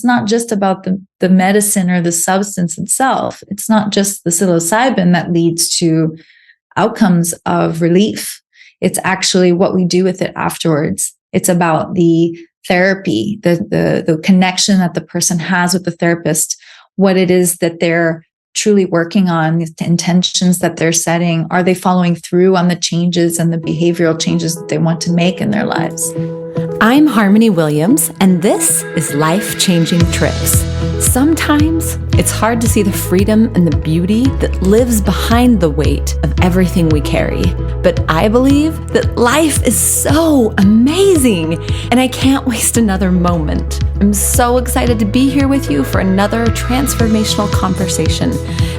it's not just about the medicine or the substance itself. It's not just the psilocybin that leads to outcomes of relief. It's actually what we do with it afterwards. It's about the therapy, the connection that the person has with the therapist, what it is that they're truly working on, the intentions that they're setting. Are they following through on the changes and the behavioral changes that they want to make in their lives? I'm Harmony Williams, and this is Life Changing Trips. Sometimes it's hard to see the freedom and the beauty that lives behind the weight of everything we carry. But I believe that life is so amazing, and I can't waste another moment. I'm so excited to be here with you for another transformational conversation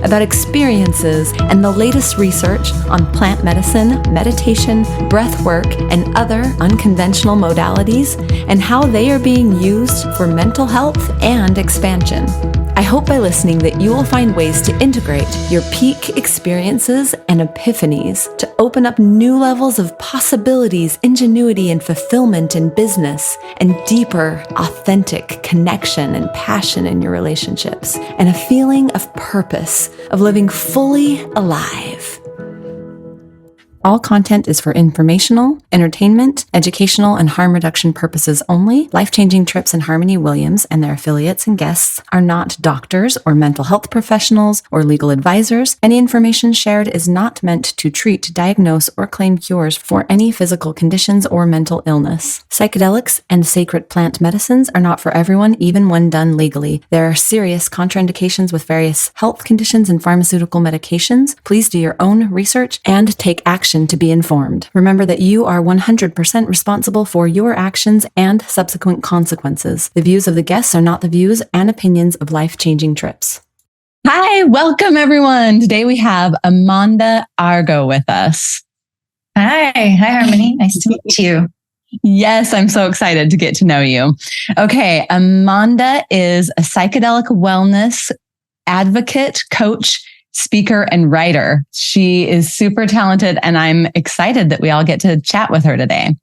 about experiences and the latest research on plant medicine, meditation, breathwork, and other unconventional modalities, and how they are being used for mental health and expansion. I hope by listening that you will find ways to integrate your peak experiences and epiphanies to open up new levels of possibilities, ingenuity, and fulfillment in business, and deeper, authentic connection and passion in your relationships, and a feeling of purpose, of living fully alive. All content is for informational, entertainment, educational, and harm reduction purposes only. Life-Changing Trips and Harmony Williams and their affiliates and guests are not doctors or mental health professionals or legal advisors. Any information shared is not meant to treat, diagnose, or claim cures for any physical conditions or mental illness. Psychedelics and sacred plant medicines are not for everyone, even when done legally. There are serious contraindications with various health conditions and pharmaceutical medications. Please do your own research and take action to be informed. Remember that you are 100% responsible for your actions and subsequent consequences. The views of the guests are not the views and opinions of Life-Changing Trips. Hi, welcome everyone. Today we have Amanda Argo with us. Hi Harmony. Nice to meet you. Yes, I'm so excited to get to know you. Okay, Amanda is a psychedelic wellness advocate, coach, speaker, and writer. She is super talented, and I'm excited that we all get to chat with her today.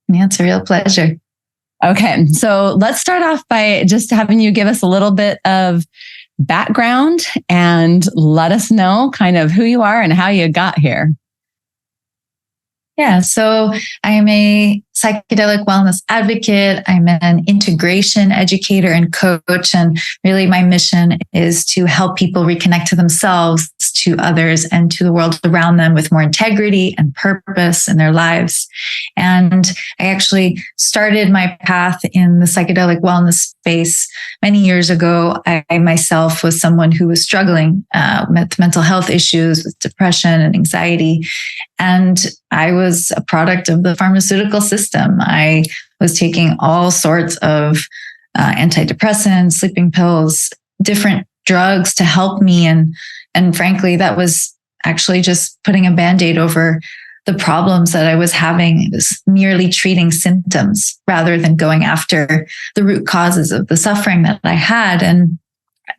Yeah, it's a real pleasure. Okay, so let's start off by just having you give us a little bit of background and let us know kind of who you are and how you got here. Yeah, so I am a psychedelic wellness advocate. I'm an integration educator and coach. And really my mission is to help people reconnect to themselves, to others, and to the world around them with more integrity and purpose in their lives. And I actually started my path in the psychedelic wellness space many years ago. I myself was someone who was struggling with mental health issues, with depression and anxiety. And I was a product of the pharmaceutical system. I was taking all sorts of antidepressants, sleeping pills, different drugs to help me. And frankly, that was actually just putting a Band-Aid over the problems that I was having. It was merely treating symptoms rather than going after the root causes of the suffering that I had. And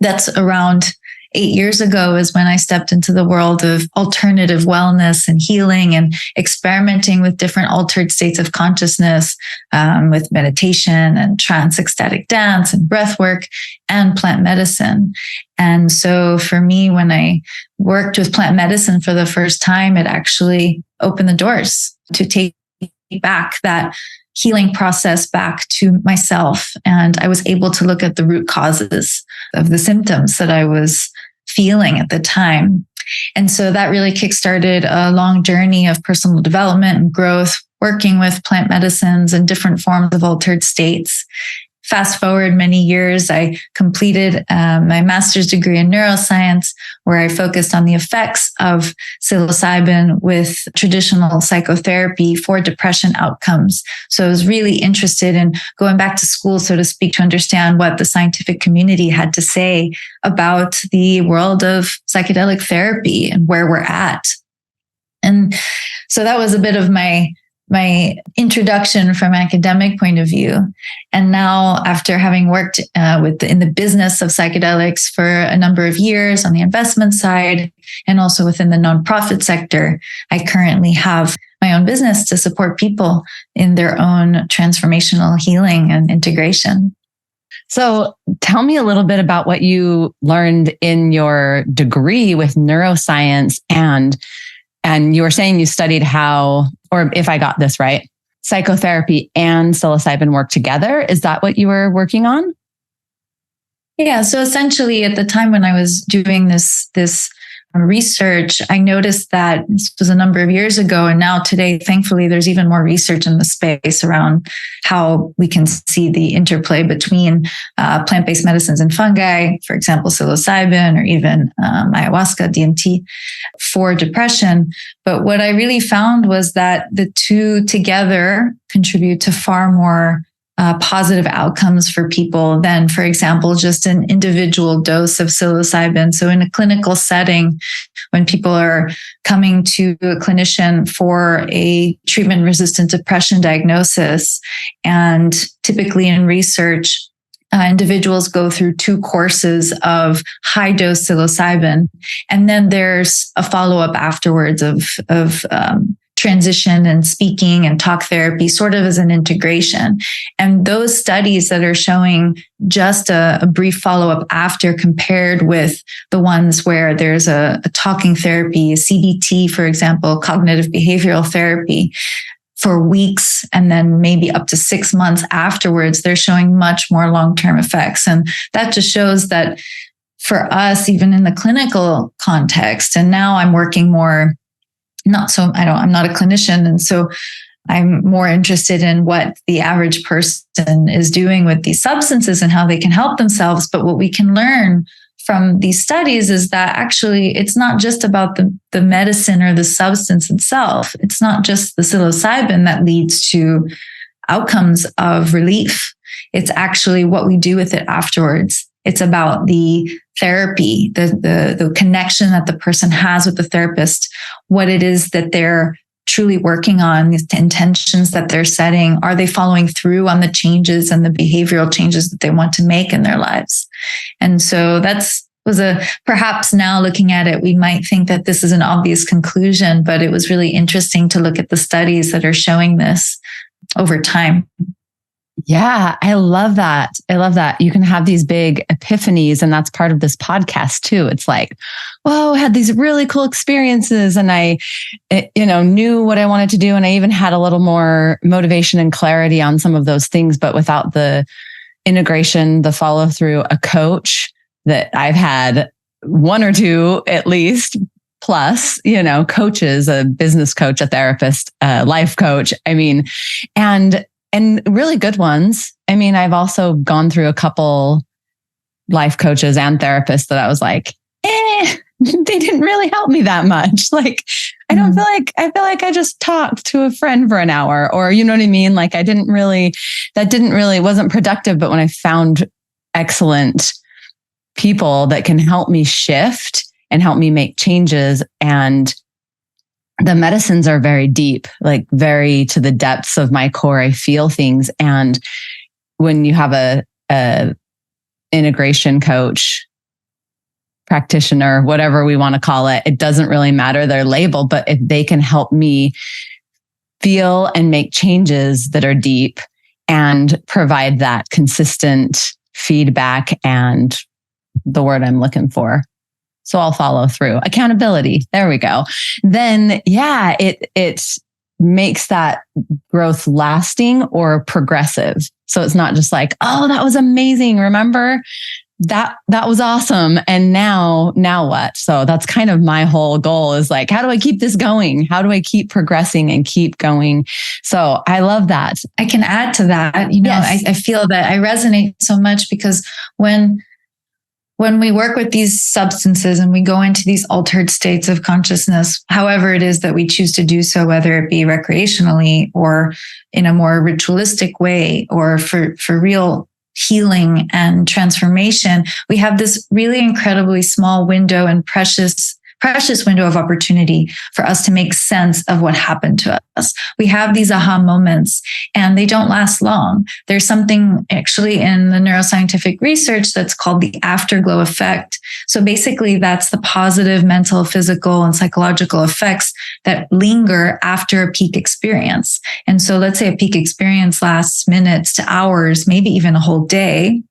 that's around 8 years ago is when I stepped into the world of alternative wellness and healing and experimenting with different altered states of consciousness, with meditation and trance ecstatic dance and breath work and plant medicine. And so for me, when I worked with plant medicine for the first time, it actually opened the doors to take back that healing process back to myself. And I was able to look at the root causes of the symptoms that I was feeling at the time. And so that really kickstarted a long journey of personal development and growth, working with plant medicines and different forms of altered states. Fast forward many years, I completed my master's degree in neuroscience, where I focused on the effects of psilocybin with traditional psychotherapy for depression outcomes. So I was really interested in going back to school, so to speak, to understand what the scientific community had to say about the world of psychedelic therapy and where we're at. And so that was a bit of my introduction from an academic point of view. And now, after having worked in the business of psychedelics for a number of years on the investment side and also within the nonprofit sector, I currently have my own business to support people in their own transformational healing and integration. So tell me a little bit about what you learned in your degree with neuroscience, and you were saying you studied how, or if I got this right, psychotherapy and psilocybin work together. Is that what you were working on? Yeah. So essentially at the time when I was doing this research, I noticed that this was a number of years ago. And now today, thankfully, there's even more research in the space around how we can see the interplay between plant-based medicines and fungi, for example, psilocybin or even ayahuasca, DMT for depression. But what I really found was that the two together contribute to far more positive outcomes for people than, for example, just an individual dose of psilocybin. So in a clinical setting, when people are coming to a clinician for a treatment-resistant depression diagnosis, and typically in research, individuals go through 2 courses of high-dose psilocybin, and then there's a follow-up afterwards of transition and speaking and talk therapy, sort of as an integration. And those studies that are showing just a brief follow-up after, compared with the ones where there's a talking therapy, a CBT, for example, cognitive behavioral therapy, for weeks and then maybe up to 6 months afterwards, they're showing much more long-term effects. And that just shows that for us, even in the clinical context, and now I'm working more, I'm not a clinician. And so I'm more interested in what the average person is doing with these substances and how they can help themselves. But what we can learn from these studies is that actually it's not just about the medicine or the substance itself. It's not just the psilocybin that leads to outcomes of relief. It's actually what we do with it afterwards. It's about the therapy, the connection that the person has with the therapist, what it is that they're truly working on, the intentions that they're setting. Are they following through on the changes and the behavioral changes that they want to make in their lives? And so perhaps now looking at it, we might think that this is an obvious conclusion, but it was really interesting to look at the studies that are showing this over time. Yeah, I love that. You can have these big epiphanies, and that's part of this podcast too. It's like, whoa, I had these really cool experiences, and I, knew what I wanted to do. And I even had a little more motivation and clarity on some of those things, but without the integration, the follow through, a coach that I've had 1 or 2 at least, plus, coaches, a business coach, a therapist, a life coach. And really good ones. I've also gone through a couple life coaches and therapists that I was like, they didn't really help me that much. Like, I feel like I just talked to a friend for an hour, or, you know what I mean? Like, wasn't productive. But when I found excellent people that can help me shift and help me make changes, and the medicines are very deep, like very to the depths of my core. I feel things. And when you have a integration coach, practitioner, whatever we want to call it, it doesn't really matter their label, but if they can help me feel and make changes that are deep and provide that consistent feedback and the word I'm looking for. So I'll follow through. Accountability. There we go. Then, yeah, it makes that growth lasting or progressive. So it's not just like, oh, that was amazing. Remember that was awesome. And now what? So that's kind of my whole goal, is like, how do I keep this going? How do I keep progressing and keep going? So I love that. I can add to that. Yes. I feel that I resonate so much because when we work with these substances and we go into these altered states of consciousness, however it is that we choose to do so, whether it be recreationally or in a more ritualistic way or for real healing and transformation, we have this really incredibly small window and precious window of opportunity for us to make sense of what happened to us. We have these aha moments and they don't last long. There's something actually in the neuroscientific research that's called the afterglow effect. So basically that's the positive mental, physical, and psychological effects that linger after a peak experience. And so let's say a peak experience lasts minutes to hours, maybe even a whole day.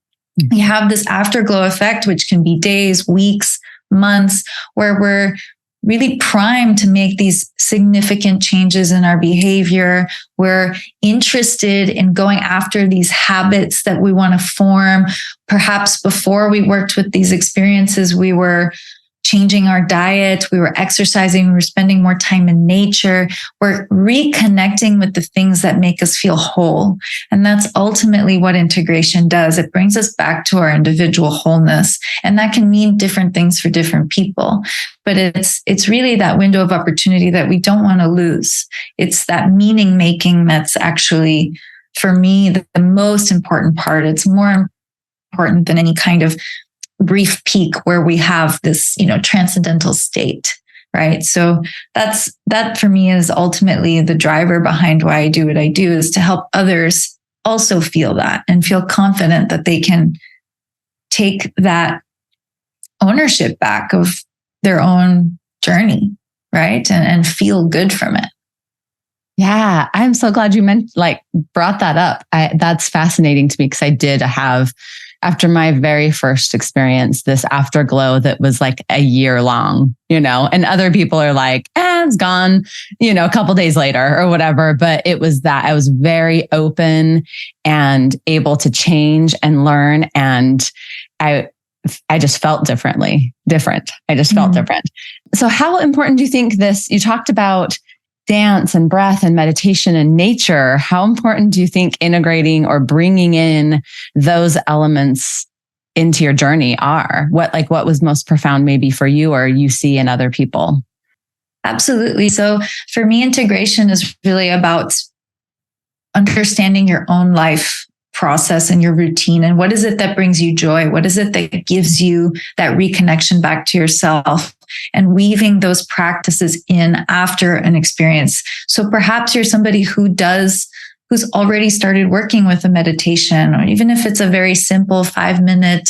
We have this afterglow effect, which can be days, weeks, months, where we're really primed to make these significant changes in our behavior. We're interested in going after these habits that we want to form. Perhaps before we worked with these experiences, we were changing our diet, we were exercising, we were spending more time in nature. We're reconnecting with the things that make us feel whole. And that's ultimately what integration does. It brings us back to our individual wholeness. And that can mean different things for different people. But it's really that window of opportunity that we don't want to lose. It's that meaning making that's actually, for me, the most important part. It's more important than any kind of brief peak where we have this, transcendental state, right? So that for me is ultimately the driver behind why I do what I do, is to help others also feel that and feel confident that they can take that ownership back of their own journey, right? And feel good from it. Yeah, I'm so glad you brought that up. That's fascinating to me, because I did have, after my very first experience, this afterglow that was like a year long, and other people are like, it's gone, a couple days later or whatever. But it was that I was very open and able to change and learn. And I just felt different. I just felt different. So how important do you think you talked about dance and breath and meditation and nature? How important do you think integrating or bringing in those elements into your journey are? What was most profound maybe for you, or you see in other people? Absolutely. So for me, integration is really about understanding your own life process and your routine. And what is it that brings you joy? What is it that gives you that reconnection back to yourself? And weaving those practices in after an experience. So perhaps you're somebody who's already started working with a meditation, or even if it's a very simple 5-minute,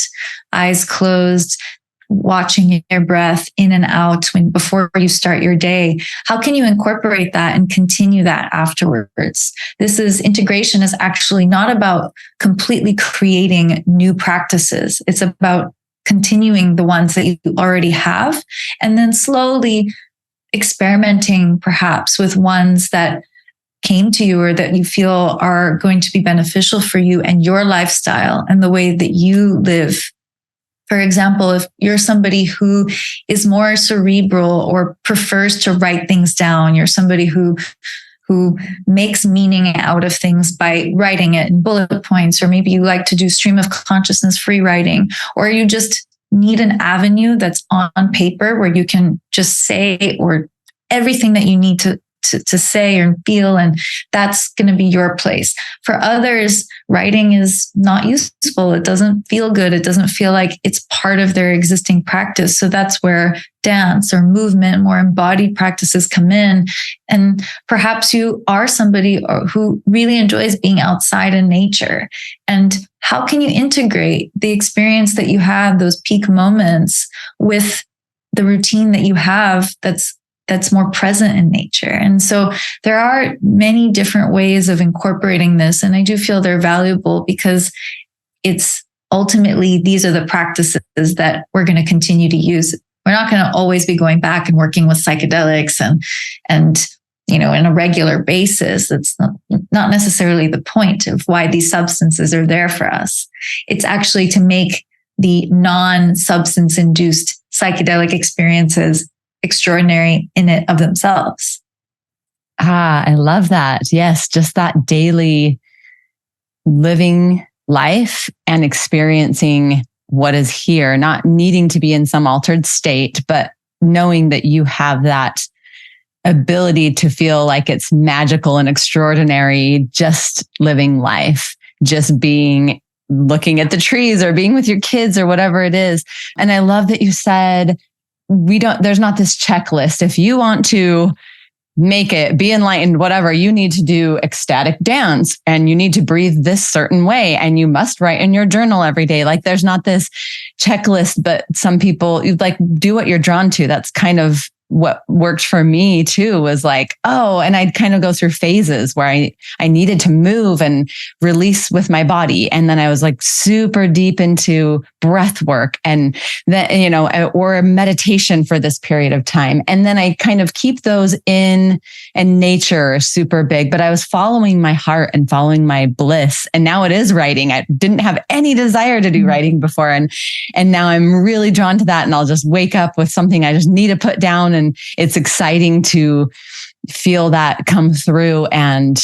eyes closed, watching your breath in and out before you start your day. How can you incorporate that and continue that afterwards? Integration is actually not about completely creating new practices. It's about continuing the ones that you already have, and then slowly experimenting perhaps with ones that came to you or that you feel are going to be beneficial for you and your lifestyle and the way that you live. For example, if you're somebody who is more cerebral or prefers to write things down, you're somebody who makes meaning out of things by writing it in bullet points, or maybe you like to do stream of consciousness free writing, or you just need an avenue that's on paper where you can just say or everything that you need to say and feel, and that's going to be your place. For others, writing is not useful. It doesn't feel good. It doesn't feel like it's part of their existing practice. So that's where dance or movement, more embodied practices come in. And perhaps you are somebody who really enjoys being outside in nature. And how can you integrate the experience that you had, those peak moments, with the routine that you have that's more present in nature? And so there are many different ways of incorporating this. And I do feel they're valuable because it's ultimately, these are the practices that we're going to continue to use. We're not going to always be going back and working with psychedelics and in a regular basis. That's not necessarily the point of why these substances are there for us. It's actually to make the non-substance induced psychedelic experiences extraordinary in it of themselves. I love that. Yes, just that daily living life and experiencing what is here, not needing to be in some altered state, but knowing that you have that ability to feel like it's magical and extraordinary, just living life, just looking at the trees or being with your kids or whatever it is. And I love that you said, there's not this checklist. If you want to make it, be enlightened, whatever, you need to do ecstatic dance and you need to breathe this certain way and you must write in your journal every day. Like there's not this checklist, but some people, you do what you're drawn to. That's kind of what worked for me too was like, oh, and I'd kind of go through phases where I needed to move and release with my body. And then I was like super deep into breath work and that, you know, or meditation for this period of time. And then I kind of keep those in, and nature is super big, but I was following my heart and following my bliss. And now it is writing. I didn't have any desire to do writing before. And now I'm really drawn to that. And I'll just wake up with something I just need to put down. And it's exciting to feel that come through and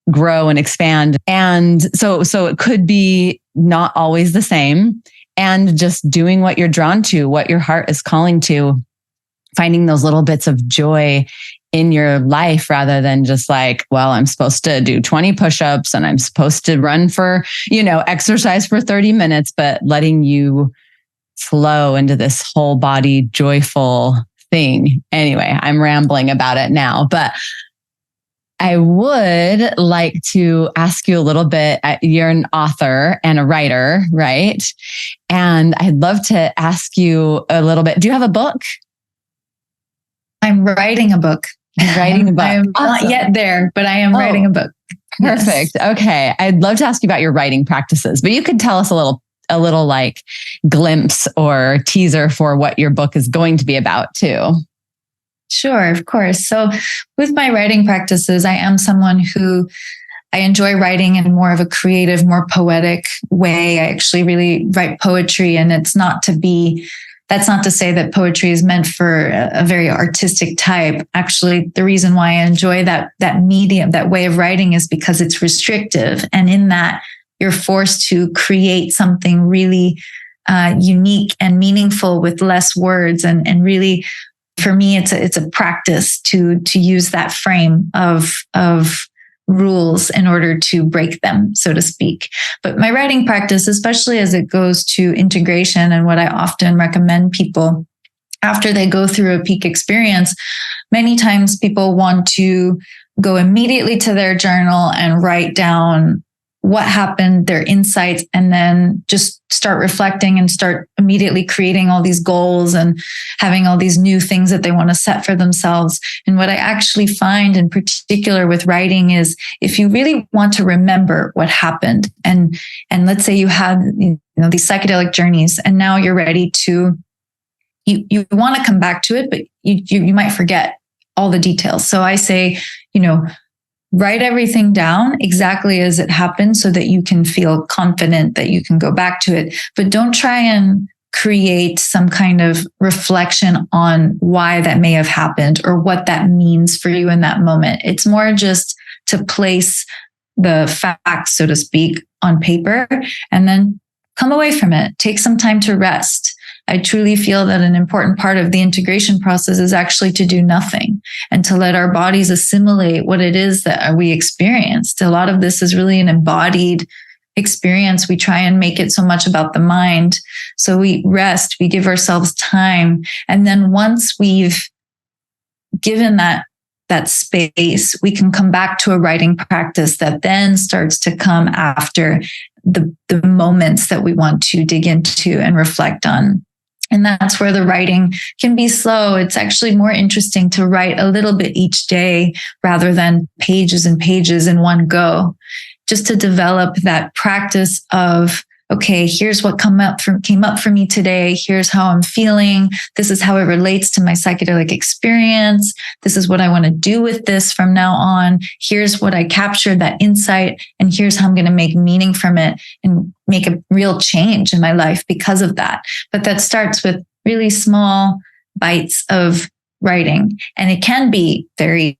grow and expand. And so it could be not always the same, and just doing what you're drawn to, what your heart is calling to, finding those little bits of joy in your life rather than just like, well, I'm supposed to do 20 push-ups and I'm supposed to run for, exercise for 30 minutes, but letting you flow into this whole body joyful thing. Anyway, I'm rambling about it now, but I would like to ask you a little bit. You're an author and a writer, right? And I'd love to ask you a little bit. Do you have a book? I'm writing a book. You're writing a book. I'm not yet there, but I am writing a book. Perfect. Yes. Okay. I'd love to ask you about your writing practices, but you could tell us a little like glimpse or teaser for what your book is going to be about too. Sure, of course. So with my writing practices, I am someone who I enjoy writing in more of a creative, more poetic way. I actually really write poetry, and that's not to say that poetry is meant for a very artistic type. Actually, the reason why I enjoy that medium, that way of writing, is because it's restrictive. And in that, you're forced to create something really unique and meaningful with less words. And really, for me, it's a practice to use that frame of rules in order to break them, so to speak. But my writing practice, especially as it goes to integration, and what I often recommend people after they go through a peak experience, many times people want to go immediately to their journal and write down what happened, their insights, and then just start reflecting and start immediately creating all these goals and having all these new things that they want to set for themselves. And what I actually find in particular with writing is, if you really want to remember what happened, and let's say you had these psychedelic journeys, and now you're ready to, you want to come back to it, but you might forget all the details. So I say, write everything down exactly as it happened so that you can feel confident that you can go back to it. But don't try and create some kind of reflection on why that may have happened or what that means for you in that moment. It's more just to place the facts, so to speak, on paper and then come away from it. Take some time to rest. I truly feel that an important part of the integration process is actually to do nothing and to let our bodies assimilate what it is that we experienced. A lot of this is really an embodied experience. We try and make it so much about the mind. So we rest, we give ourselves time. And then once we've given that space, we can come back to a writing practice that then starts to come after the moments that we want to dig into and reflect on. And that's where the writing can be slow. It's actually more interesting to write a little bit each day rather than pages and pages in one go, just to develop that practice of, okay, here's what came up for me today. Here's how I'm feeling. This is how it relates to my psychedelic experience. This is what I want to do with this from now on. Here's what I captured, that insight, and here's how I'm going to make meaning from it and make a real change in my life because of that. But that starts with really small bites of writing, and it can be very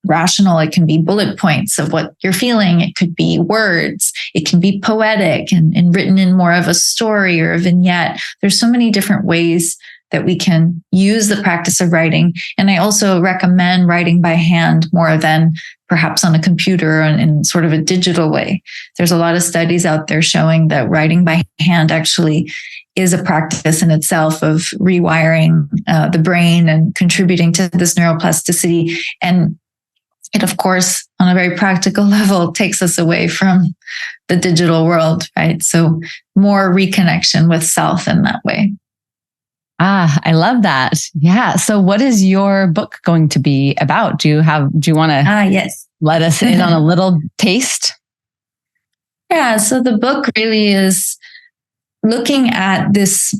rational. It can be bullet points of what you're feeling. It could be words. It can be poetic and written in more of a story or a vignette. There's so many different ways that we can use the practice of writing. And I also recommend writing by hand more than perhaps on a computer or in sort of a digital way. There's a lot of studies out there showing that writing by hand actually is a practice in itself of rewiring the brain and contributing to this neuroplasticity. And it, of course, on a very practical level, takes us away from the digital world, right? So more reconnection with self in that way. I love that. Yeah. So what is your book going to be about? Do you want to yes. let us in on a little taste? Yeah. So the book really is looking at this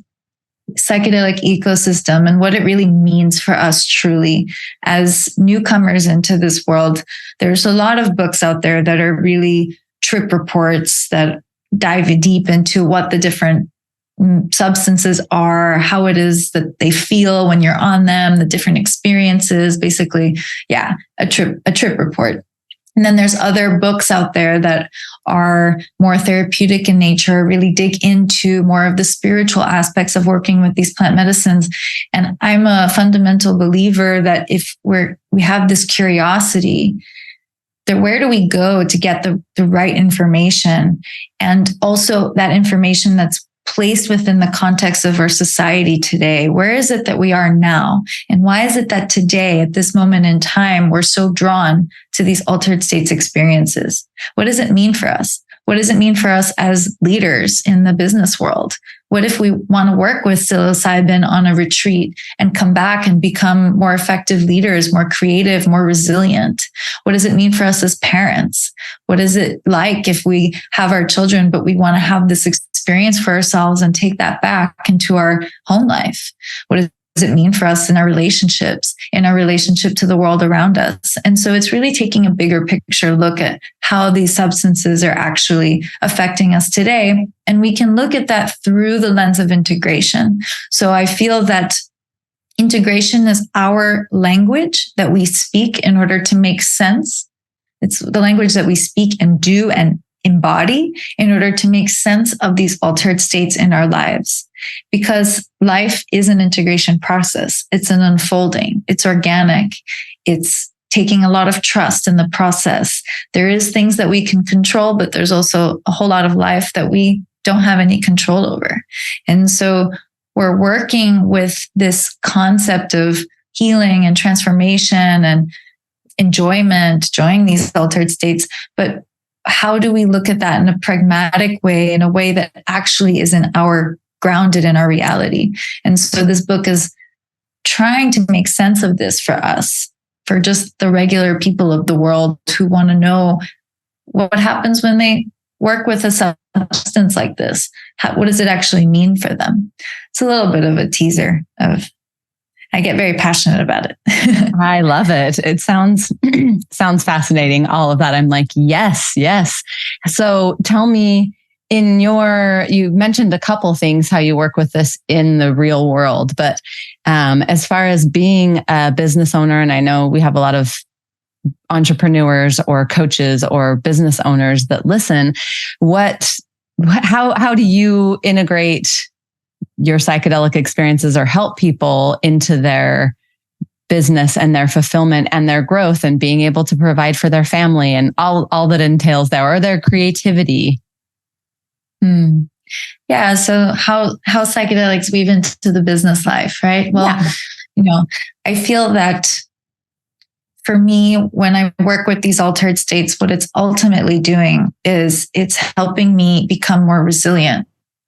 psychedelic ecosystem and what it really means for us truly as newcomers into this world. There's a lot of books out there that are really trip reports that dive deep into what the different substances are, how it is that they feel when you're on them, the different experiences, basically, a trip report. And then there's other books out there that are more therapeutic in nature, really dig into more of the spiritual aspects of working with these plant medicines. And I'm a fundamental believer that if we have this curiosity, that where do we go to get the right information? And also that information that's placed within the context of our society today. Where is it that we are now? And why is it that today, at this moment in time, we're so drawn to these altered states experiences? What does it mean for us? What does it mean for us as leaders in the business world? What if we want to work with psilocybin on a retreat and come back and become more effective leaders, more creative, more resilient? What does it mean for us as parents? What is it like if we have our children, but we want to have this experience for ourselves and take that back into our home life? What does it mean for us in our relationships, in our relationship to the world around us? And so it's really taking a bigger picture look at how these substances are actually affecting us today. And we can look at that through the lens of integration. So I feel that integration is our language that we speak in order to make sense. It's the language that we speak and do and embody in order to make sense of these altered states in our lives. Because life is an integration process. It's an unfolding. It's organic. It's taking a lot of trust in the process. There is things that we can control, but there's also a whole lot of life that we don't have any control over. And so we're working with this concept of healing and transformation and enjoyment, enjoying these altered states. But how do we look at that in a pragmatic way, in a way that actually is grounded in our reality? And so this book is trying to make sense of this for us, for just the regular people of the world who want to know what happens when they work with a substance like this. What does it actually mean for them? It's a little bit of a teaser of, I get very passionate about it. I love it. It sounds fascinating. All of that. I'm like, yes. So tell me, you mentioned a couple things, how you work with this in the real world, but as far as being a business owner, and I know we have a lot of entrepreneurs or coaches or business owners that listen, how do you integrate your psychedelic experiences or help people into their business and their fulfillment and their growth and being able to provide for their family and all that entails there, or their creativity? Yeah. So how psychedelics weave into the business life, right? Well, I feel that for me, when I work with these altered states, what it's ultimately doing is it's helping me become more resilient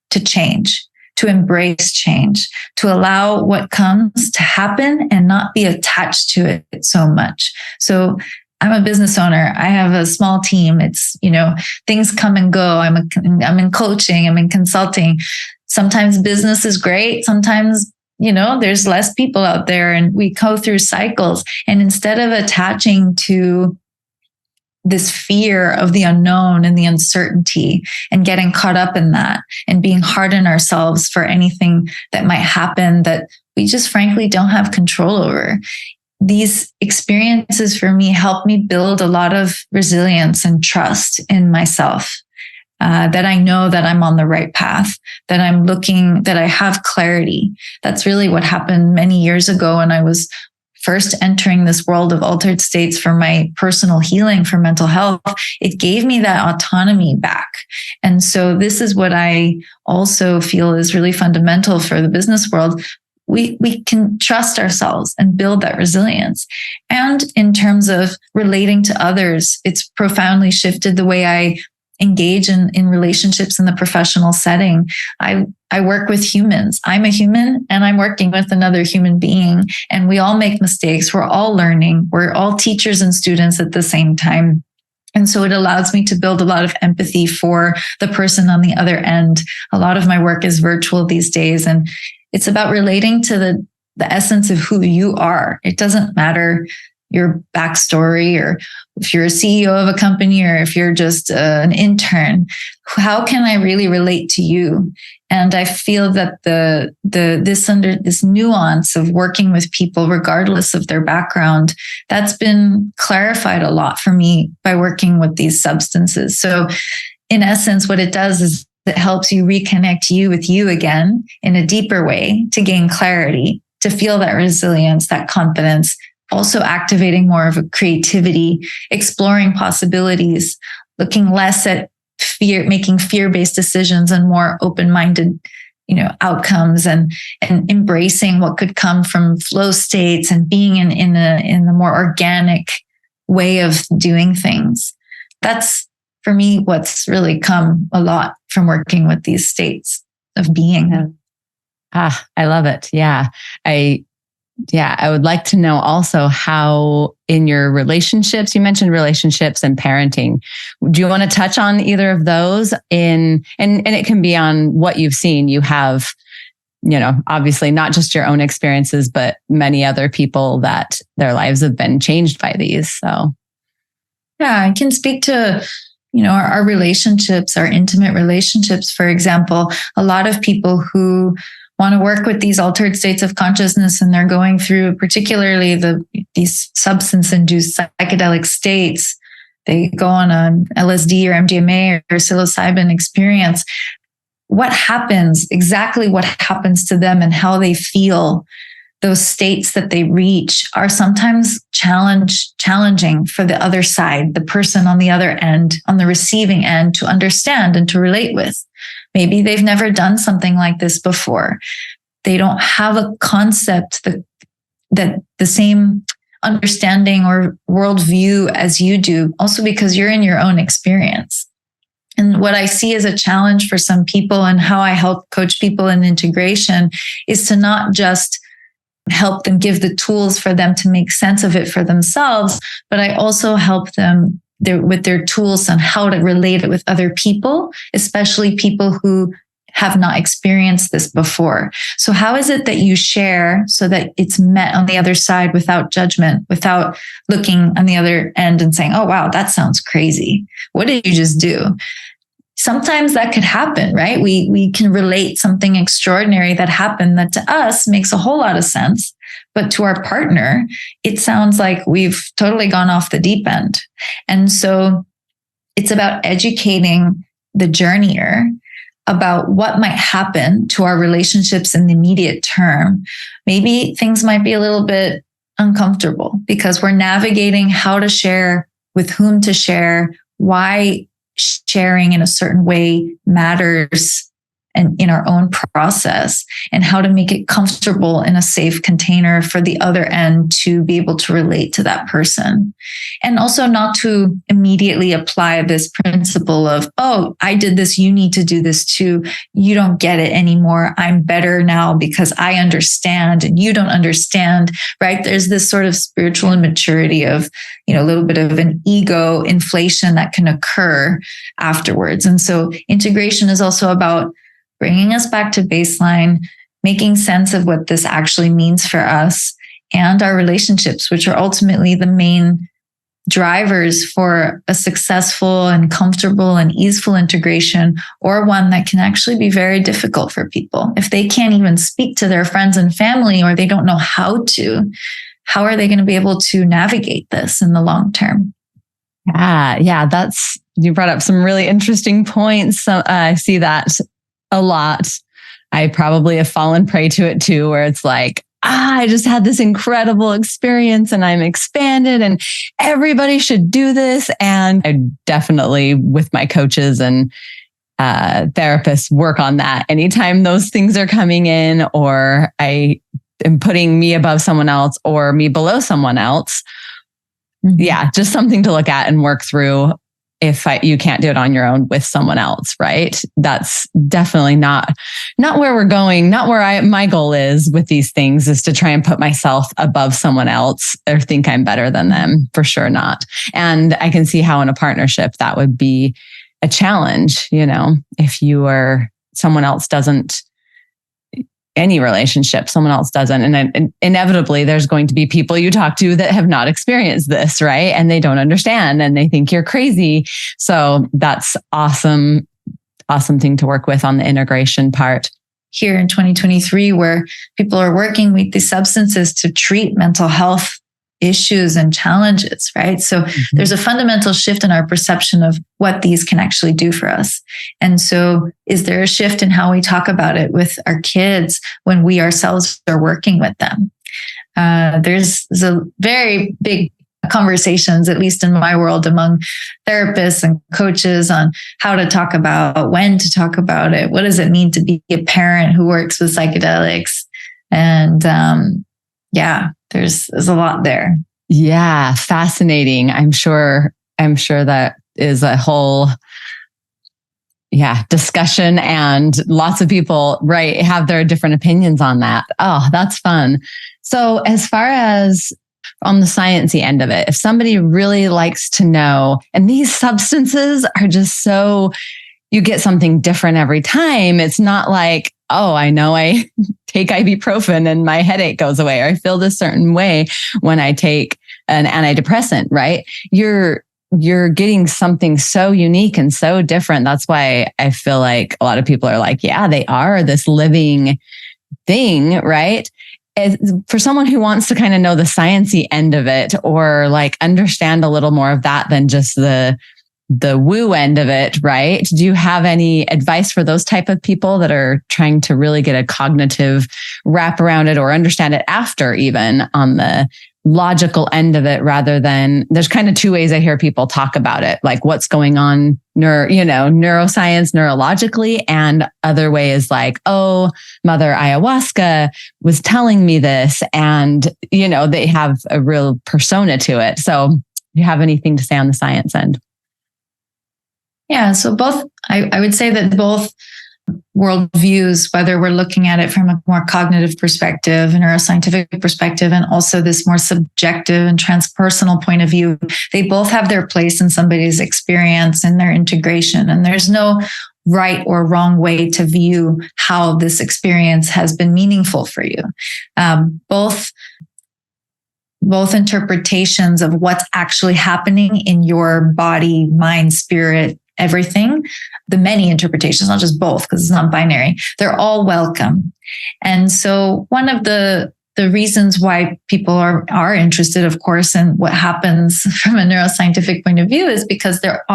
to change, to embrace change, to allow what comes to happen and not be attached to it so much. So I'm a business owner. I have a small team. It's, things come and go. I'm in coaching. I'm in consulting. Sometimes business is great. Sometimes, there's less people out there and we go through cycles. And instead of attaching to this fear of the unknown and the uncertainty and getting caught up in that and being hard on ourselves for anything that might happen that we just frankly don't have control over. These experiences for me help me build a lot of resilience and trust in myself, that I know that I'm on the right path, that I have clarity. That's really what happened many years ago when I was first entering this world of altered states for my personal healing, for mental health. It gave me that autonomy back. And so this is what I also feel is really fundamental for the business world. We can trust ourselves and build that resilience. And in terms of relating to others, it's profoundly shifted the way I engage in relationships in the professional setting. I work with humans. I'm a human and I'm working with another human being, and we all make mistakes. We're all learning. We're all teachers and students at the same time. And so it allows me to build a lot of empathy for the person on the other end. A lot of my work is virtual these days, and it's about relating to the essence of who you are. It doesn't matter your backstory, or if you're a CEO of a company, or if you're just an intern. How can I really relate to you? And I feel that this nuance of working with people, regardless of their background, that's been clarified a lot for me by working with these substances. So in essence, what it does is it helps you reconnect you with you again in a deeper way, to gain clarity, to feel that resilience, that confidence, also activating more of a creativity, exploring possibilities, looking less at fear, making fear-based decisions, and more open-minded, outcomes, and embracing what could come from flow states and being in a more organic way of doing things. That's, for me, what's really come a lot from working with these states of being. I love it. Yeah. I would like to know also how in your relationships, you mentioned relationships and parenting. Do you want to touch on either of those and it can be on what you've seen? You have, obviously not just your own experiences, but many other people that their lives have been changed by these. So. Yeah, I can speak to, our relationships, our intimate relationships. For example, a lot of people who want to work with these altered states of consciousness, and they're going through particularly these substance-induced psychedelic states. They go on an LSD or MDMA or psilocybin experience. Exactly what happens to them and how they feel, those states that they reach, are sometimes challenging for the other side, the person on the other end, on the receiving end, to understand and to relate with. Maybe they've never done something like this before. They don't have a concept that the same understanding or worldview as you do, also because you're in your own experience. And what I see as a challenge for some people, and how I help coach people in integration, is to not just help them, give the tools for them to make sense of it for themselves, but I also help them with their tools on how to relate it with other people, especially people who have not experienced this before. So how is it that you share so that it's met on the other side without judgment, without looking on the other end and saying, oh, wow, that sounds crazy. What did you just do? Sometimes that could happen, right? We can relate something extraordinary that happened that to us makes a whole lot of sense. But to our partner, it sounds like we've totally gone off the deep end. And so it's about educating the journeyer about what might happen to our relationships in the immediate term. Maybe things might be a little bit uncomfortable because we're navigating how to share, with whom to share, why sharing in a certain way matters, and in our own process, and how to make it comfortable in a safe container for the other end to be able to relate to that person. And also not to immediately apply this principle of, oh, I did this, you need to do this too. You don't get it anymore. I'm better now because I understand and you don't understand, right? There's this sort of spiritual immaturity of, a little bit of an ego inflation that can occur afterwards. And so integration is also about bringing us back to baseline, making sense of what this actually means for us and our relationships, which are ultimately the main drivers for a successful and comfortable and easeful integration, or one that can actually be very difficult for people. If they can't even speak to their friends and family, or they don't know how are they going to be able to navigate this in the long term? Yeah, you brought up some really interesting points. So, I see that a lot. I probably have fallen prey to it too, where it's like, I just had this incredible experience and I'm expanded and everybody should do this. And I definitely, with my coaches and therapists, work on that. Anytime those things are coming in, or I am putting me above someone else or me below someone else. Mm-hmm. Yeah, just something to look at and work through. you can't do it on your own with someone else, right? That's definitely not where we're going, not where my goal is with these things, is to try and put myself above someone else or think I'm better than them. For sure not. And I can see how in a partnership that would be a challenge, if someone else doesn't, any relationship, someone else doesn't. And inevitably there's going to be people you talk to that have not experienced this, right? And they don't understand and they think you're crazy. So that's awesome thing to work with on the integration part. Here in 2023, where people are working with these substances to treat mental health issues and challenges, right? So there's a fundamental shift in our perception of what these can actually do for us. And so is there a shift in how we talk about it with our kids when we ourselves are working with them? There's a very big conversations, at least in my world, among therapists and coaches on how to talk about, when to talk about it. What does it mean to be a parent who works with psychedelics? And there's a lot there. Yeah, fascinating. I'm sure that is a whole discussion, and lots of people, right, have their different opinions on that. Oh, that's fun. So as far as on the sciencey end of it, if somebody really likes to know, and these substances are just so, you get something different every time. It's not like, oh, I know I take ibuprofen and my headache goes away, or I feel this certain way when I take an antidepressant, right? You're getting something so unique and so different. That's why I feel like a lot of people are like, yeah, they are this living thing, right? For someone who wants to kind of know the sciencey end of it, or like understand a little more of that than just the woo end of it, right? Do you have any advice for those type of people that are trying to really get a cognitive wrap around it, or understand it after, even on the logical end of it, rather than, there's kind of two ways I hear people talk about it, like what's going on neuroscience, neurologically, and other way is like, oh, Mother Ayahuasca was telling me this, and they have a real persona to it. So do you have anything to say on the science end? Yeah, so I would say that both worldviews, whether we're looking at it from a more cognitive perspective, a neuroscientific perspective, and also this more subjective and transpersonal point of view, they both have their place in somebody's experience and their integration. And there's no right or wrong way to view how this experience has been meaningful for you. Both interpretations of what's actually happening in your body, mind, spirit, everything, the many interpretations, not just both, because it's not binary, they're all welcome. And so one of the reasons why people are interested, of course, in what happens from a neuroscientific point of view is because there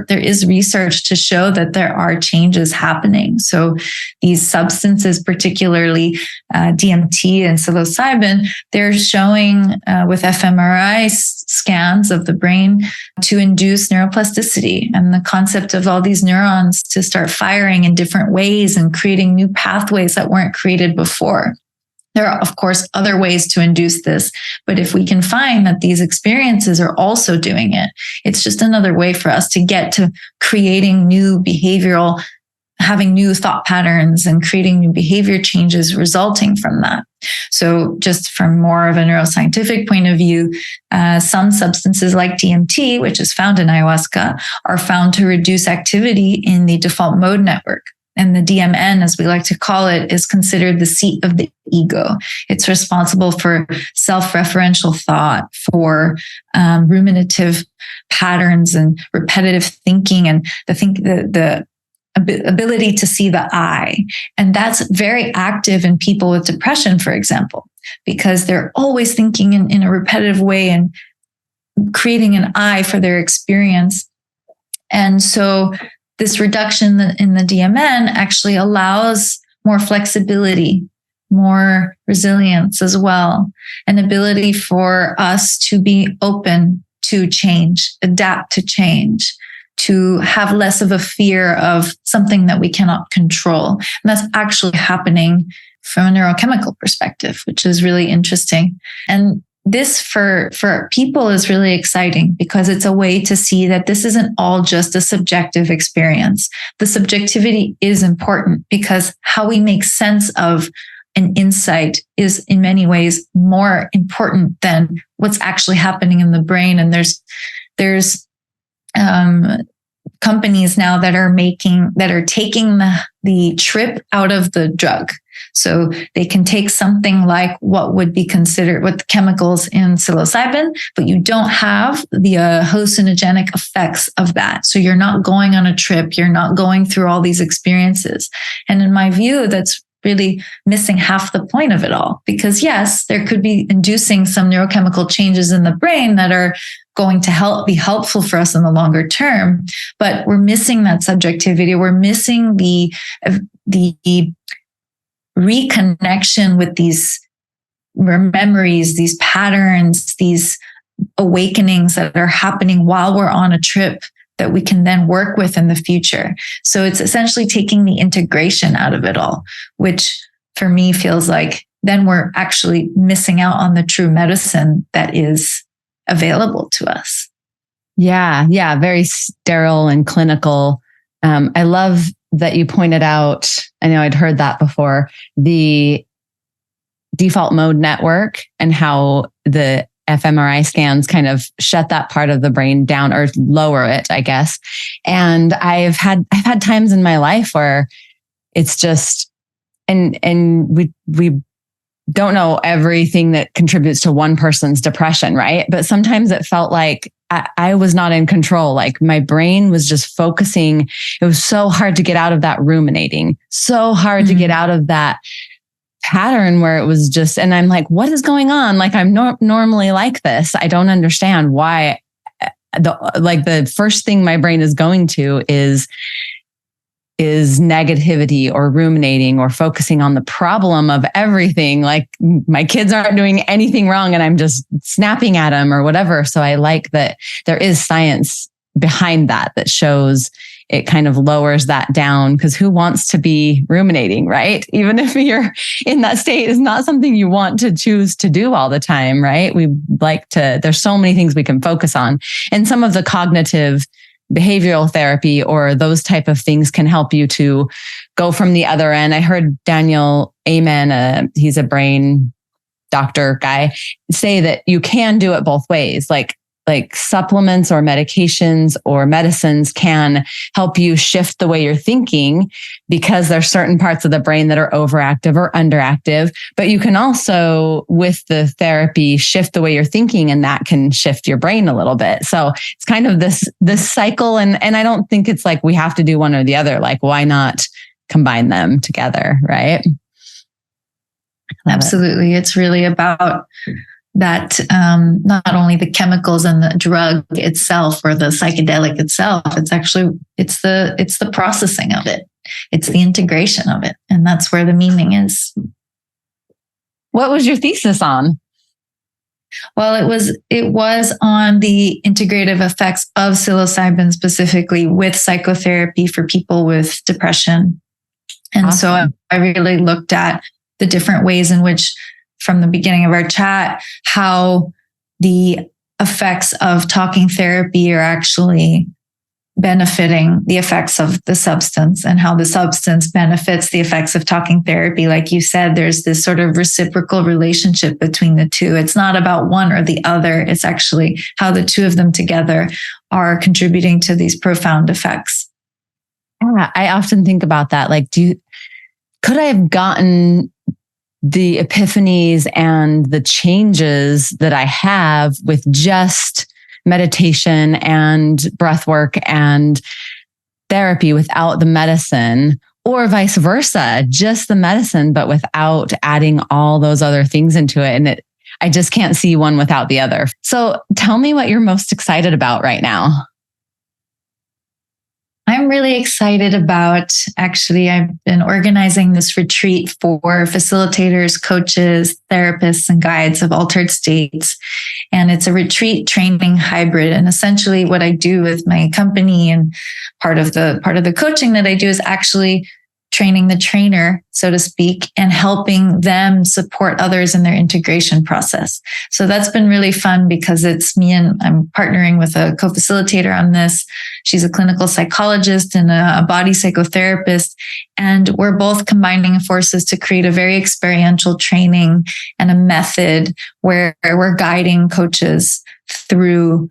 is research to show that there are changes happening. So these substances, particularly DMT and psilocybin, they're showing with fMRI scans of the brain to induce neuroplasticity, and the concept of all these neurons to start firing in different ways and creating new pathways that weren't created before. There are, of course, other ways to induce this, but if we can find that these experiences are also doing it, it's just another way for us to get to creating new behavioral, having new thought patterns and creating new behavior changes resulting from that. So just from more of a neuroscientific point of view, some substances like DMT, which is found in ayahuasca, are found to reduce activity in the default mode network. And the DMN, as we like to call it, is considered the seat of the ego. It's responsible for self-referential thought, for ruminative patterns and repetitive thinking, and the ability to see the I. And that's very active in people with depression, for example, because they're always thinking in a repetitive way and creating an I for their experience. And so this reduction in the DMN actually allows more flexibility, more resilience as well, an ability for us to be open to change, adapt to change, to have less of a fear of something that we cannot control. And that's actually happening from a neurochemical perspective, which is really interesting. And this for people is really exciting because it's a way to see that this isn't all just a subjective experience. The subjectivity is important because how we make sense of an insight is in many ways more important than what's actually happening in the brain. And there's companies now that are taking the trip out of the drug. So they can take something like what would be considered what the chemicals in psilocybin, but you don't have the hallucinogenic effects of that. So you're not going on a trip. You're not going through all these experiences. And in my view, that's really missing half the point of it all. Because yes, there could be inducing some neurochemical changes in the brain that are going to be helpful for us in the longer term, but we're missing that subjectivity. We're missing the reconnection with these memories, these patterns, these awakenings that are happening while we're on a trip that we can then work with in the future. So it's essentially taking the integration out of it all, which for me feels like then we're actually missing out on the true medicine that is available to us. Yeah. Very sterile and clinical. I love that you pointed out, I know I'd heard that before, the default mode network and how the fMRI scans kind of shut that part of the brain down or lower it, I guess. And I've had times in my life where it's just, and we don't know everything that contributes to one person's depression, right? But sometimes it felt like I was not in control. Like my brain was just focusing. It was so hard to get out of that ruminating, so hard to get out of that pattern where it was just, and I'm like, what is going on? Like I'm normally like this. I don't understand why the first thing my brain is going to is negativity or ruminating or focusing on the problem of everything. Like my kids aren't doing anything wrong and I'm just snapping at them or whatever. So I like that there is science behind that shows it kind of lowers that down, because who wants to be ruminating, right? Even if you're in that state, is not something you want to choose to do all the time, right? We like to, there's so many things we can focus on. And some of the cognitive behavioral therapy or those type of things can help you to go from the other end. I heard Daniel Amen, he's a brain doctor guy, say that you can do it both ways. Like supplements or medications or medicines can help you shift the way you're thinking because there's certain parts of the brain that are overactive or underactive. But you can also, with the therapy, shift the way you're thinking, and that can shift your brain a little bit. So it's kind of this cycle. And I don't think it's like we have to do one or the other. Like, why not combine them together, right? Absolutely. It's really about that not only the chemicals and the drug itself or the psychedelic itself, it's the processing of it. It's the integration of it. And that's where the meaning is. What was your thesis on? Well, it was on the integrative effects of psilocybin, specifically with psychotherapy for people with depression. And awesome. So I really looked at the different ways in which, from the beginning of our chat, how the effects of talking therapy are actually benefiting the effects of the substance, and how the substance benefits the effects of talking therapy. Like you said, there's this sort of reciprocal relationship between the two. It's not about one or the other. It's actually how the two of them together are contributing to these profound effects. Yeah, I often think about that. Like, could I have gotten the epiphanies and the changes that I have with just meditation and breathwork and therapy without the medicine, or vice versa, just the medicine, but without adding all those other things into it. And I just can't see one without the other. So tell me what you're most excited about right now. I'm really excited about, actually, I've been organizing this retreat for facilitators, coaches, therapists, and guides of altered states. And it's a retreat training hybrid. And essentially what I do with my company and part of the coaching that I do is actually training the trainer, so to speak, and helping them support others in their integration process. So that's been really fun because it's me and I'm partnering with a co-facilitator on this. She's a clinical psychologist and a body psychotherapist. And we're both combining forces to create a very experiential training and a method where we're guiding coaches through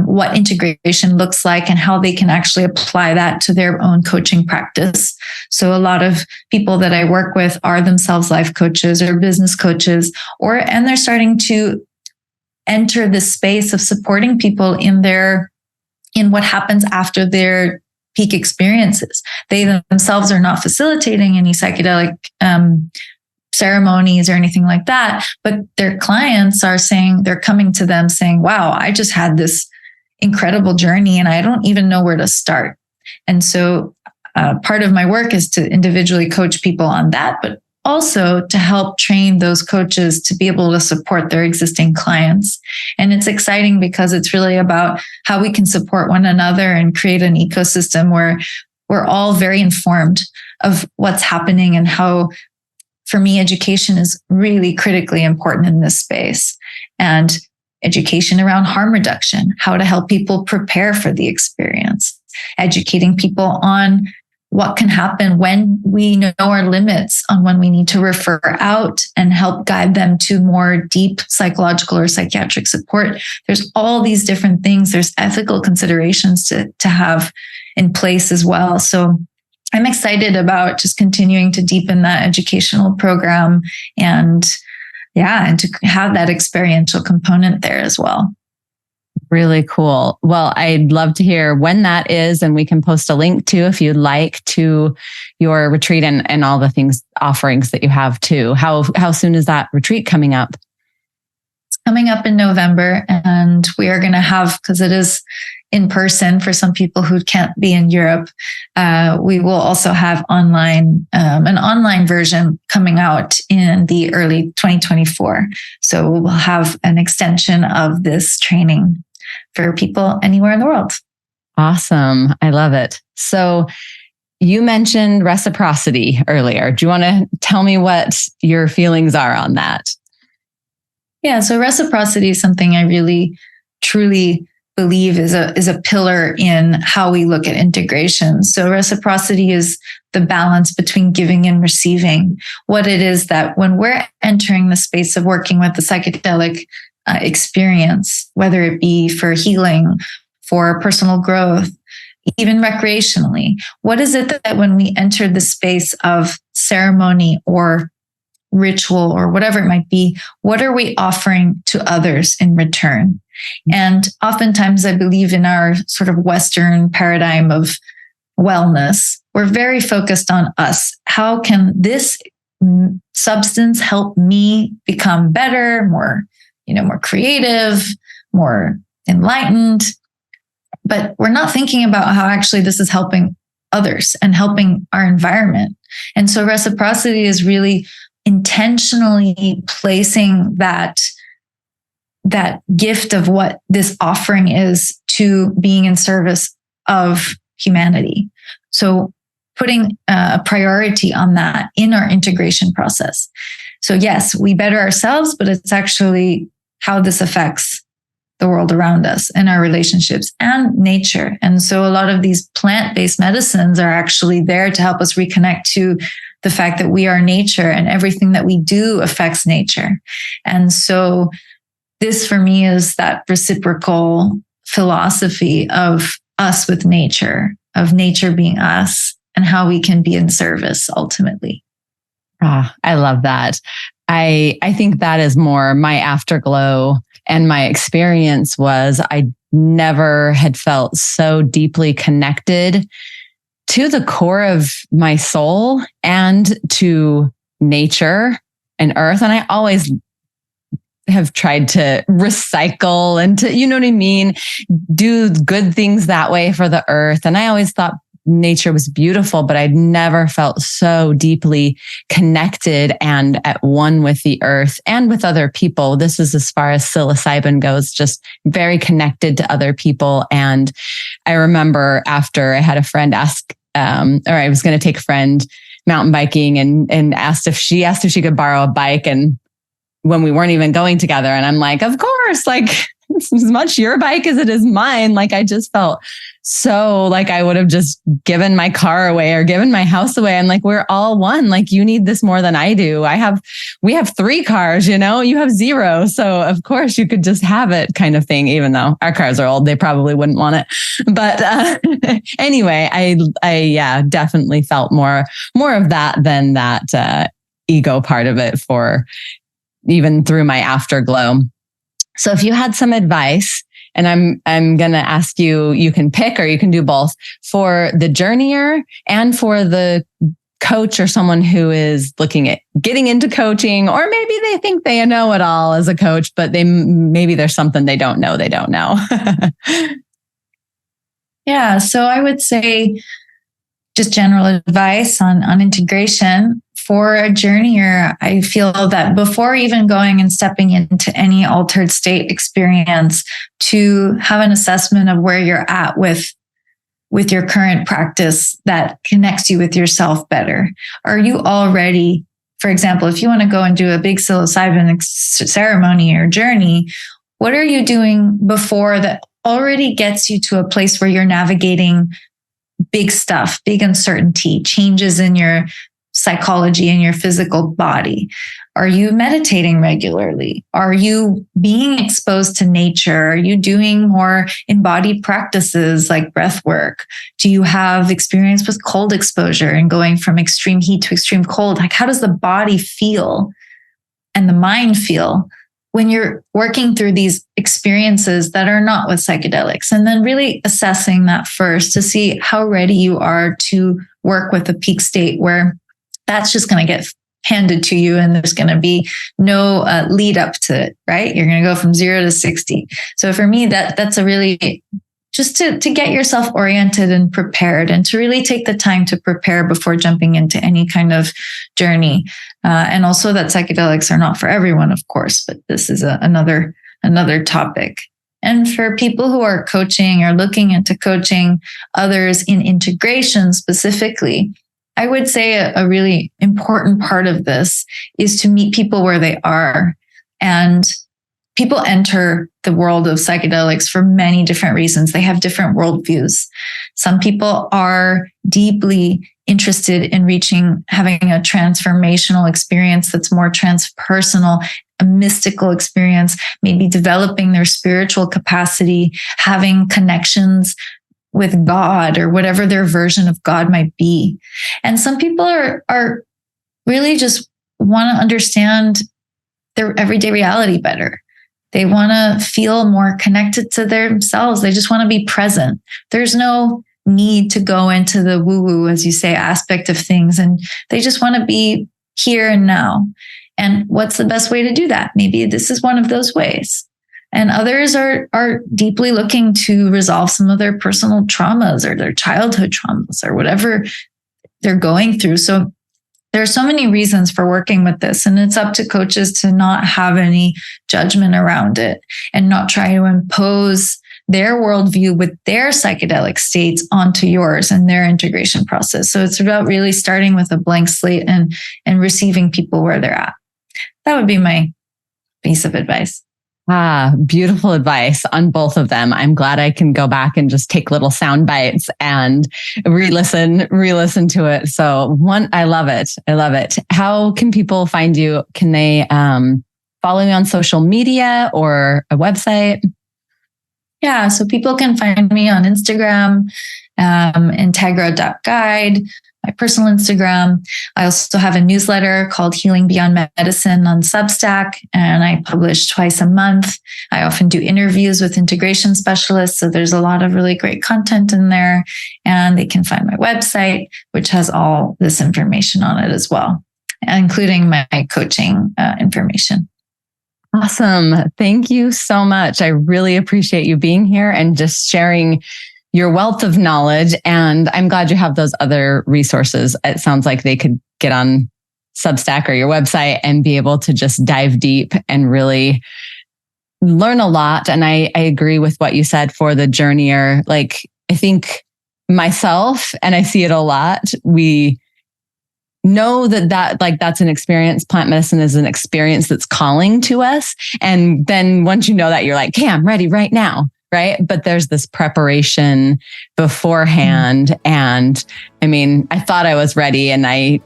what integration looks like and how they can actually apply that to their own coaching practice. So a lot of people that I work with are themselves life coaches or business coaches, and they're starting to enter this space of supporting people in what happens after their peak experiences. They themselves are not facilitating any psychedelic ceremonies or anything like that, but their clients are saying, they're coming to them saying, wow, I just had this incredible journey and I don't even know where to start. And so part of my work is to individually coach people on that, but also to help train those coaches to be able to support their existing clients. And it's exciting because it's really about how we can support one another and create an ecosystem where we're all very informed of what's happening and how, for me, education is really critically important in this space. And education around harm reduction, how to help people prepare for the experience, educating people on what can happen when we know our limits, on when we need to refer out and help guide them to more deep psychological or psychiatric support. There's all these different things. There's ethical considerations to have in place as well. So I'm excited about just continuing to deepen that educational program and to have that experiential component there as well. Really cool. Well, I'd love to hear when that is, and we can post a link to, if you'd like, to your retreat and all the offerings that you have too. How soon is that retreat coming up? It's coming up in November, and we are going to have, because it is in person for some people who can't be in Europe, we will also have an online version coming out in the early 2024. So we'll have an extension of this training for people anywhere in the world. Awesome. I love it. So you mentioned reciprocity earlier. Do you want to tell me what your feelings are on that? Yeah. So reciprocity is something I really, truly believe is a pillar in how we look at integration. So reciprocity is the balance between giving and receiving. What it is that when we're entering the space of working with the psychedelic experience, whether it be for healing, for personal growth, even recreationally, what is it that when we enter the space of ceremony or ritual or whatever it might be, what are we offering to others in return? And oftentimes I believe in our sort of Western paradigm of wellness, we're very focused on us. How can this substance help me become better, more creative, more enlightened? But we're not thinking about how actually this is helping others and helping our environment. And so reciprocity is really intentionally placing that gift of what this offering is to being in service of humanity. So putting a priority on that in our integration process. So yes, we better ourselves, but it's actually how this affects the world around us and our relationships and nature. And so a lot of these plant-based medicines are actually there to help us reconnect to the fact that we are nature and everything that we do affects nature. And so this for me is that reciprocal philosophy of us with nature, of nature being us, and how we can be in service ultimately. I love that. I think that is more my afterglow, and my experience was I never had felt so deeply connected to the core of my soul and to nature and earth. And I always have tried to recycle and to, you know what I mean, do good things that way for the earth. And I always thought nature was beautiful, but I'd never felt so deeply connected and at one with the earth and with other people. This is as far as psilocybin goes, just very connected to other people. And I remember after I had a friend ask, or I was going to take a friend mountain biking and asked if she could borrow a bike, and when we weren't even going together. And I'm like, of course, like it's as much your bike as it is mine. Like I just felt so like I would have just given my car away or given my house away. I'm like, we're all one. Like you need this more than I do. We have 3 cars, you have 0. So of course you could just have it kind of thing, even though our cars are old, they probably wouldn't want it. But anyway, I definitely felt more of that than that ego part of it for even through my afterglow. So if you had some advice, and I'm going to ask you, you can pick or you can do both, for the journeyer and for the coach or someone who is looking at getting into coaching, or maybe they think they know it all as a coach, but maybe there's something they don't know. Yeah. So I would say just general advice on integration. For a journeyer, I feel that before even going and stepping into any altered state experience, to have an assessment of where you're at with your current practice that connects you with yourself better. Are you already, for example, if you want to go and do a big psilocybin ceremony or journey, what are you doing before that already gets you to a place where you're navigating big stuff, big uncertainty, changes in your psychology and your physical body? Are you meditating regularly? Are you being exposed to nature? Are you doing more embodied practices like breathwork? Do you have experience with cold exposure and going from extreme heat to extreme cold? Like, how does the body feel and the mind feel when you're working through these experiences that are not with psychedelics? And then really assessing that first to see how ready you are to work with a peak state where that's just going to get handed to you and there's going to be no lead up to it, right? You're going to go from 0 to 60. So for me, that's a really just to get yourself oriented and prepared, and to really take the time to prepare before jumping into any kind of journey. And also that psychedelics are not for everyone, of course, but this is another topic. And for people who are coaching or looking into coaching others in integration specifically, I would say a really important part of this is to meet people where they are. And people enter the world of psychedelics for many different reasons. They have different worldviews. Some people are deeply interested in having a transformational experience that's more transpersonal, a mystical experience, maybe developing their spiritual capacity, having connections with God or whatever their version of God might be. And some people are really just want to understand their everyday reality better. They want to feel more connected to themselves. They just want to be present. There's no need to go into the woo-woo, as you say, aspect of things. And they just want to be here and now. And what's the best way to do that? Maybe this is one of those ways. And others are deeply looking to resolve some of their personal traumas or their childhood traumas or whatever they're going through. So there are so many reasons for working with this, and it's up to coaches to not have any judgment around it and not try to impose their worldview with their psychedelic states onto yours and their integration process. So it's about really starting with a blank slate and receiving people where they're at. That would be my piece of advice. Beautiful advice on both of them. I'm glad I can go back and just take little sound bites and re-listen to it. So I love it. How can people find you? Can they follow you on social media or a website? Yeah, so people can find me on Instagram, integra.guide, my personal Instagram. I also have a newsletter called Healing Beyond Medicine on Substack, and I publish twice a month. I often do interviews with integration specialists, so there's a lot of really great content in there. And they can find my website, which has all this information on it as well, including my coaching information. Awesome. Thank you so much. I really appreciate you being here and just sharing your wealth of knowledge. And I'm glad you have those other resources. It sounds like they could get on Substack or your website and be able to just dive deep and really learn a lot. And I agree with what you said for the journeyer. Like, I think myself, and I see it a lot, we know that like that's an experience. Plant medicine is an experience that's calling to us. And then once you know that, you're like, okay, I'm ready right now. Right. But there's this preparation beforehand. And I mean, I thought I was ready and I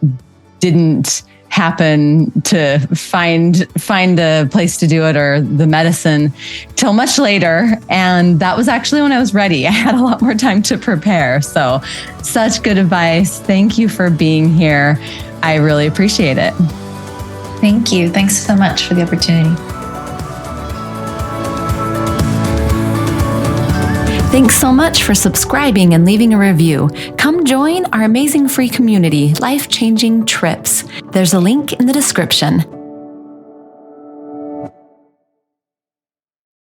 didn't happen to find a place to do it or the medicine till much later. And that was actually when I was ready. I had a lot more time to prepare. So such good advice. Thank you for being here. I really appreciate it. Thank you. Thanks so much for the opportunity. Thanks so much for subscribing and leaving a review. Come join our amazing free community, Life Changing Trips. There's a link in the description.